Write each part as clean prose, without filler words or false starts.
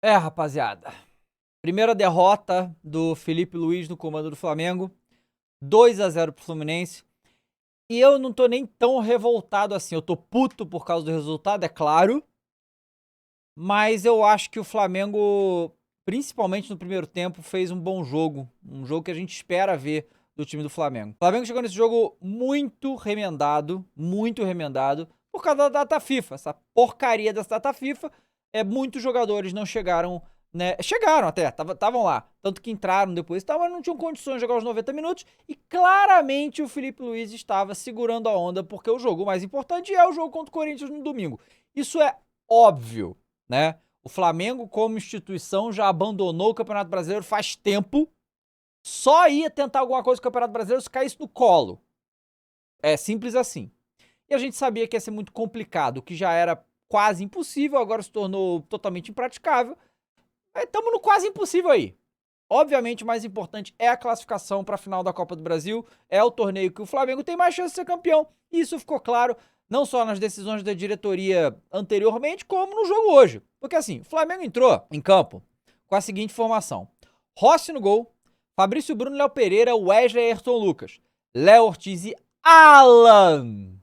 Rapaziada. Primeira derrota do Felipe Luiz no comando do Flamengo. 2-0 pro Fluminense. E eu não tô nem tão revoltado assim. Eu tô puto por causa do resultado, é claro. Mas eu acho que o Flamengo, principalmente no primeiro tempo, fez um bom jogo. Um jogo que a gente espera ver do time do Flamengo. O Flamengo chegou nesse jogo muito remendado por causa da data FIFA. Essa porcaria dessa data FIFA. Muitos jogadores não chegaram, né? Chegaram até, estavam lá. Tanto que entraram depois, mas não tinham condições de jogar os 90 minutos. E claramente o Felipe Luiz estava segurando a onda, porque o jogo mais importante é o jogo contra o Corinthians no domingo. Isso é óbvio, né? O Flamengo, como instituição, já abandonou o Campeonato Brasileiro faz tempo. Só ia tentar alguma coisa no Campeonato Brasileiro se caísse no colo. É simples assim. E a gente sabia que ia ser muito complicado, o que já era quase impossível, agora se tornou totalmente impraticável. Estamos no quase impossível aí. Obviamente, o mais importante é a classificação para a final da Copa do Brasil. É o torneio que o Flamengo tem mais chance de ser campeão. E isso ficou claro não só nas decisões da diretoria anteriormente, como no jogo hoje. Porque assim, o Flamengo entrou em campo com a seguinte formação: Rossi no gol, Fabrício Bruno, Léo Pereira, Wesley, Ayrton Lucas, Léo Ortiz e Alan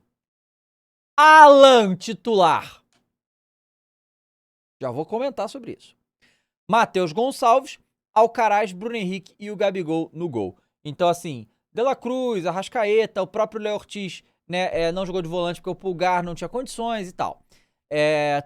titular. Já vou comentar sobre isso. Matheus Gonçalves, Alcaraz, Bruno Henrique e o Gabigol no gol. Então, assim, De La Cruz, Arrascaeta, o próprio Léo Ortiz, né, não jogou de volante porque o Pulgar não tinha condições e tal.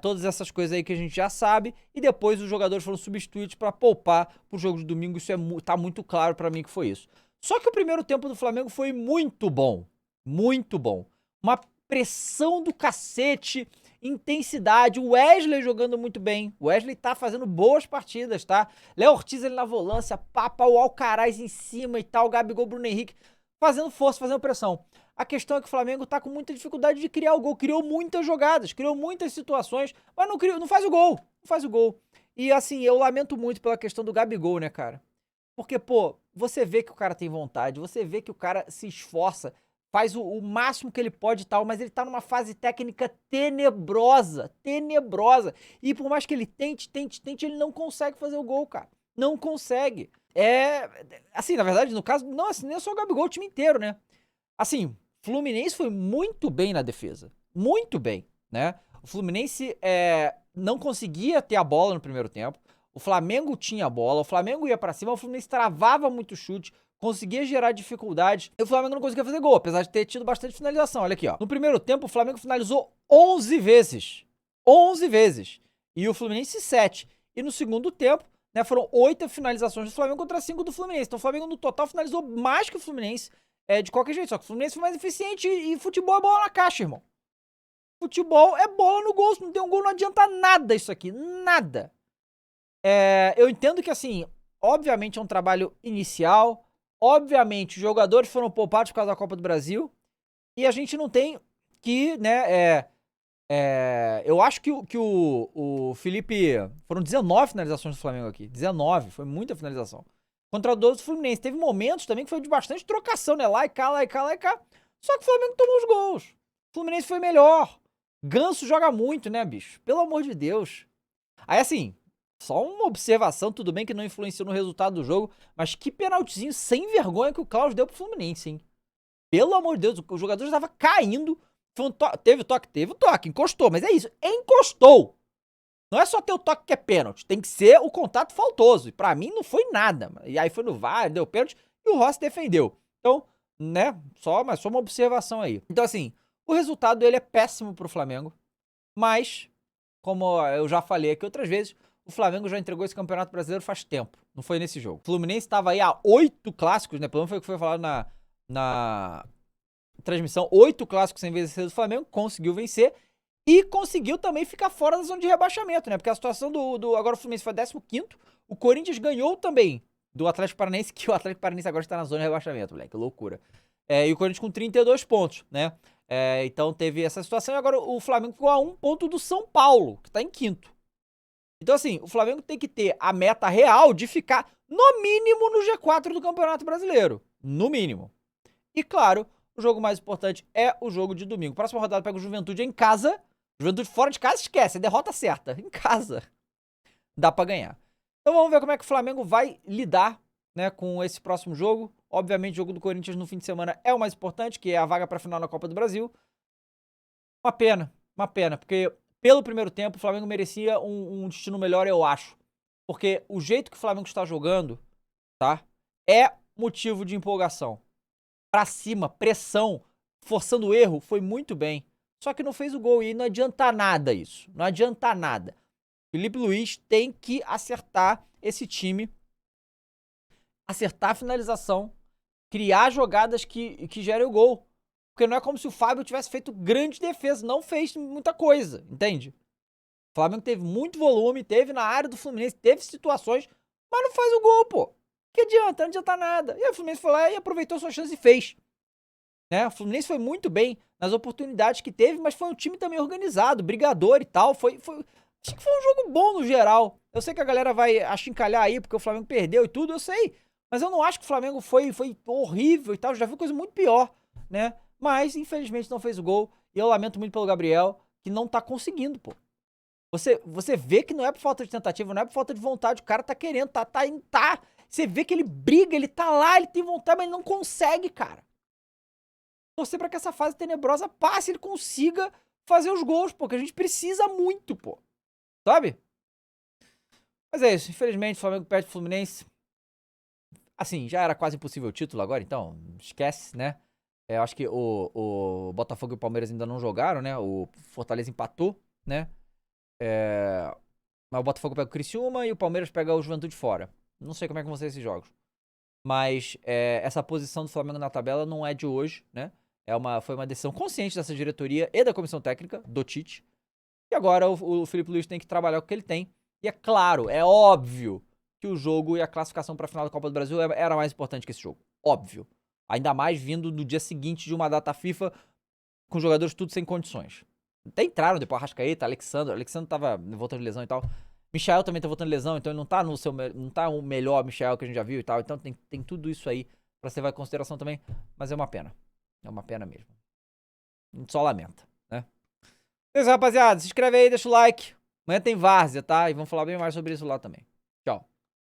Todas essas coisas aí que a gente já sabe. E depois os jogadores foram substituídos para poupar pro jogo de domingo. Isso tá muito claro para mim que foi isso. Só que o primeiro tempo do Flamengo foi muito bom. Muito bom. Uma pressão do cacete, intensidade, o Wesley jogando muito bem. O Wesley tá fazendo boas partidas, tá? Léo Ortiz ali na volância, Papa, o Alcaraz em cima e tal, Gabigol, Bruno Henrique, fazendo força, fazendo pressão. A questão é que o Flamengo tá com muita dificuldade de criar o gol. Criou muitas jogadas, criou muitas situações, mas não faz o gol. Não faz o gol. E assim, eu lamento muito pela questão do Gabigol, né, cara? Porque, pô, você vê que o cara tem vontade, você vê que o cara se esforça, faz o máximo que ele pode e tal, mas ele tá numa fase técnica tenebrosa, tenebrosa. E por mais que ele tente, ele não consegue fazer o gol, cara. Não consegue. Assim, na verdade, no caso, não, assim, nem é só o Gabigol, o time inteiro, né? Assim, Fluminense foi muito bem na defesa. Muito bem, né? O Fluminense não conseguia ter a bola no primeiro tempo. O Flamengo tinha a bola, o Flamengo ia pra cima, o Fluminense travava muito chute, conseguia gerar dificuldades, e o Flamengo não conseguia fazer gol, apesar de ter tido bastante finalização. Olha aqui, ó. No primeiro tempo, o Flamengo finalizou 11 vezes. 11 vezes. E o Fluminense 7. E no segundo tempo, né, foram 8 finalizações do Flamengo contra 5 do Fluminense. Então o Flamengo no total finalizou mais que o Fluminense de qualquer jeito. Só que o Fluminense foi mais eficiente e futebol é bola na caixa, irmão. Futebol é bola no gol. Se não tem um gol, não adianta nada isso aqui. Nada. Eu entendo que, assim, obviamente é um trabalho inicial. Obviamente, os jogadores foram poupados por causa da Copa do Brasil. E a gente não tem que, né, eu acho que o Felipe... Foram 19 finalizações do Flamengo aqui. 19, foi muita finalização. Contra 12 do Fluminense. Teve momentos também que foi de bastante trocação, né? Lá e cá, lá e cá, lá e cá. Só que o Flamengo tomou os gols. O Fluminense foi melhor. Ganso joga muito, né, bicho? Pelo amor de Deus. Aí, assim, só uma observação, tudo bem que não influenciou no resultado do jogo, mas que penaltizinho sem vergonha que o Klaus deu pro Fluminense, hein? Pelo amor de Deus, o jogador já tava caindo. Teve o toque, encostou, mas é isso, encostou. Não é só ter o toque que é pênalti, tem que ser o contato faltoso. E pra mim não foi nada. E aí foi no VAR, deu pênalti e o Rossi defendeu. Então, né, mas só uma observação aí. Então, assim, o resultado ele é péssimo pro Flamengo, mas, como eu já falei aqui outras vezes, o Flamengo já entregou esse Campeonato Brasileiro faz tempo. Não foi nesse jogo. O Fluminense estava aí a 8 clássicos, né? Pelo menos foi o que foi falado na transmissão. 8 clássicos sem vencer do Flamengo. Conseguiu vencer. E conseguiu também ficar fora da zona de rebaixamento, né? Porque a situação agora o Fluminense foi 15º. O Corinthians ganhou também do Atlético Paranaense, que o Atlético Paranaense agora está na zona de rebaixamento, moleque. Que loucura. E o Corinthians com 32 pontos, né? Então teve essa situação. E agora o Flamengo ficou a 1 ponto do São Paulo, que tá em 5º. Então, assim, o Flamengo tem que ter a meta real de ficar, no mínimo, no G4 do Campeonato Brasileiro. No mínimo. E, claro, o jogo mais importante é o jogo de domingo. Próxima rodada pega o Juventude em casa. Juventude fora de casa, esquece. É derrota certa. Em casa. dá pra ganhar. Então vamos ver como é que o Flamengo vai lidar, né, com esse próximo jogo. Obviamente o jogo do Corinthians no fim de semana é o mais importante, que é a vaga pra final na Copa do Brasil. Uma pena, porque pelo primeiro tempo o Flamengo merecia um destino melhor, eu acho. Porque o jeito que o Flamengo está jogando, tá, é motivo de empolgação. Pra cima, pressão, forçando o erro, foi muito bem. Só que não fez o gol e não adianta nada isso. Não adianta nada. Felipe Luiz tem que acertar esse time, acertar a finalização, criar jogadas que gerem o gol. Porque não é como se o Fábio tivesse feito grande defesa, não fez muita coisa, entende? O Flamengo teve muito volume, teve na área do Fluminense, teve situações, mas não faz o gol, pô. Que adianta? Não adianta nada. E aí o Fluminense foi lá e aproveitou sua chance e fez. Né? O Fluminense foi muito bem nas oportunidades que teve, mas foi um time também organizado, brigador e tal. Acho que foi um jogo bom no geral. Eu sei que a galera vai achincalhar aí porque o Flamengo perdeu e tudo, eu sei. Mas eu não acho que o Flamengo foi horrível e tal. Já vi coisa muito pior, né? Mas, infelizmente, não fez o gol. E eu lamento muito pelo Gabriel, que não tá conseguindo, pô. Você vê que não é por falta de tentativa, não é por falta de vontade. O cara tá querendo, tá. Você vê que ele briga, ele tá lá, ele tem vontade, mas ele não consegue, cara. Torcer pra que essa fase tenebrosa passe e ele consiga fazer os gols, pô, que a gente precisa muito, pô. Sabe? Mas é isso, infelizmente o Flamengo perde o Fluminense. Assim, já era quase impossível o título agora, então esquece, né? Eu acho que o Botafogo e o Palmeiras ainda não jogaram, né? O Fortaleza empatou, né? Mas o Botafogo pega o Criciúma e o Palmeiras pega o Juventude fora. Não sei como é que vão ser esses jogos. Mas essa posição do Flamengo na tabela não é de hoje, né? Foi uma decisão consciente dessa diretoria e da comissão técnica, do Tite. E agora o Felipe Luiz tem que trabalhar com o que ele tem. E é claro, é óbvio que o jogo e a classificação para a final da Copa do Brasil era mais importante que esse jogo. Óbvio. Ainda mais vindo no dia seguinte de uma data FIFA com jogadores tudo sem condições. Até entraram depois Arrascaeta, Alexandre tava voltando de lesão e tal. Michael também tá voltando de lesão, então ele não tá não tá o melhor Michael que a gente já viu e tal. Então tem tudo isso aí pra ser levar em consideração também. Mas é uma pena. É uma pena mesmo. A gente só lamenta, né? Beleza, rapaziada. Se inscreve aí, deixa o like. Amanhã tem várzea, tá? E vamos falar bem mais sobre isso lá também.